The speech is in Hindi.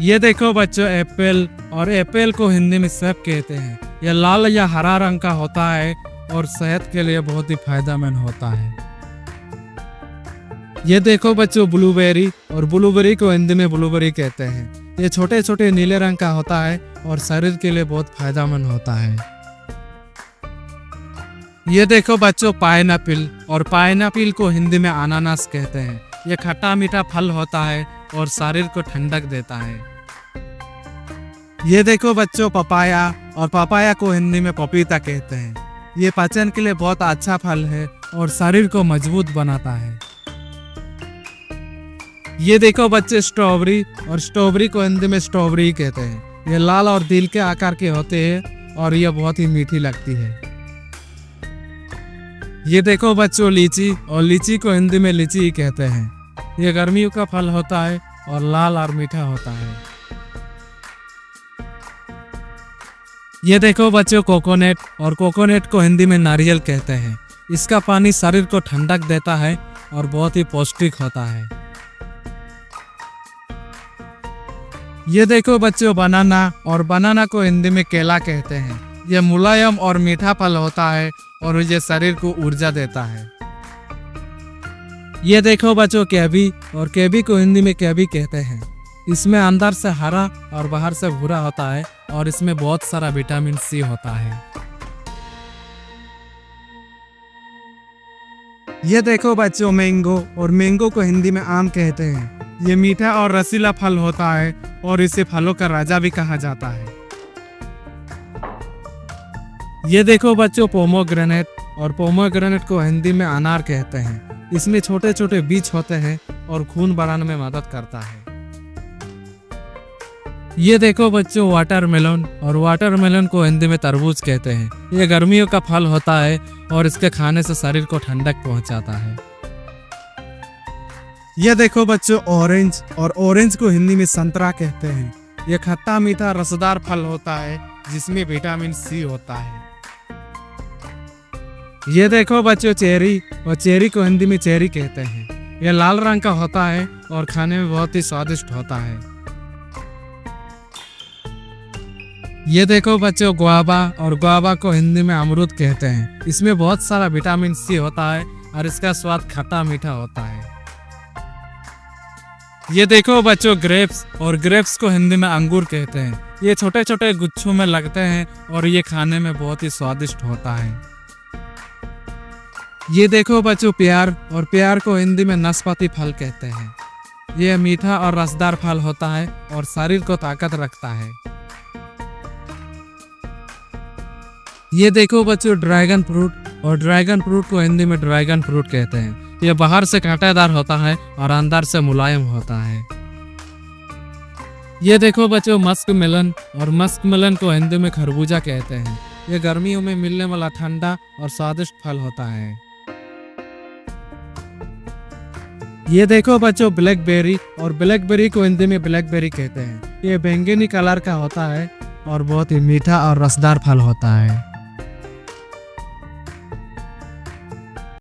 ये देखो बच्चों एप्पल, और एप्पल को हिंदी में सेब कहते हैं। यह लाल या हरा रंग का होता है और सेहत के लिए बहुत ही फायदेमंद होता है। ये देखो बच्चों ब्लूबेरी, और ब्लूबेरी को हिंदी में ब्लूबेरी कहते हैं। ये छोटे छोटे नीले रंग का होता है और शरीर के लिए बहुत फायदेमंद होता है। ये देखो बच्चों पाइनएप्पल, और पाइनएप्पल को हिंदी में अनानास कहते हैं। यह खट्टा मीठा फल होता है और शरीर को ठंडक देता है। ये देखो बच्चों पपाया, और पपाया को हिंदी में पपीता कहते हैं। ये पाचन के लिए बहुत अच्छा फल है और शरीर को मजबूत बनाता है। ये देखो बच्चे स्ट्रॉबेरी, और स्ट्रॉबेरी को हिंदी में स्ट्रॉबेरी कहते हैं। ये लाल और दिल के आकार के होते हैं और यह बहुत ही मीठी लगती है। ये देखो बच्चों लीची, और लीची को हिंदी में लीची ही कहते हैं। यह गर्मियों का फल होता है और लाल और मीठा होता है। ये देखो बच्चों कोकोनट, और कोकोनट को हिंदी में नारियल कहते हैं। इसका पानी शरीर को ठंडक देता है और बहुत ही पौष्टिक होता है। ये देखो बच्चों बनाना, और बनाना को हिंदी में केला कहते हैं। यह मुलायम और मीठा फल होता है और यह शरीर को ऊर्जा देता है। ये देखो बच्चों केवी, और केवी को हिंदी में केवी कहते हैं। इसमें अंदर से हरा और बाहर से भूरा होता है और इसमें बहुत सारा विटामिन सी होता है। ये देखो बच्चों मैंगो, और मैंगो को हिंदी में आम कहते हैं। ये मीठा और रसीला फल होता है और इसे फलों का राजा भी कहा जाता है। ये देखो बच्चों पोमोग्रेनेट, और पोमोग्रेनेट को हिंदी में अनार कहते हैं। इसमें छोटे छोटे बीज होते हैं और खून बढ़ाने में मदद करता है। ये देखो बच्चों वाटरमेलन, और वाटरमेलन को हिंदी में तरबूज कहते हैं। ये गर्मियों का फल होता है और इसके खाने से शरीर को ठंडक पहुंचाता है। ये देखो बच्चों ऑरेंज, और ऑरेंज को हिंदी में संतरा कहते हैं। यह खट्टा मीठा रसदार फल होता है जिसमें विटामिन सी होता है। ये देखो बच्चों चेरी, और चेरी को हिंदी में चेरी कहते हैं। यह लाल रंग का होता है और खाने में बहुत ही स्वादिष्ट होता है। ये देखो बच्चों गुआवा, और गुआवा को हिंदी में अमरूद कहते हैं। इसमें बहुत सारा विटामिन सी होता है और इसका स्वाद खट्टा मीठा होता है। ये देखो बच्चों ग्रेप्स, और ग्रेप्स को हिंदी में अंगूर कहते हैं। ये छोटे छोटे गुच्छों में लगते हैं और ये खाने में बहुत ही स्वादिष्ट होता है। ये देखो बच्चों प्यार, और प्यार को हिंदी में नाशपाती फल कहते हैं। यह मीठा और रसदार फल होता है और शरीर को ताकत रखता है। ये देखो बच्चों ड्रैगन फ्रूट, और ड्रैगन फ्रूट को हिंदी में ड्रैगन फ्रूट कहते हैं। यह बाहर से कांटेदार होता है और अंदर से मुलायम होता है। ये देखो बच्चों मस्क मेलन, और मस्क मेलन को हिंदी में खरबूजा कहते हैं। यह गर्मियों में मिलने वाला ठंडा और स्वादिष्ट फल होता है। ये देखो बच्चों ब्लैकबेरी, और ब्लैकबेरी को हिंदी में ब्लैकबेरी कहते हैं। यह बैंगनी कलर का होता है और बहुत ही मीठा और रसदार फल होता है।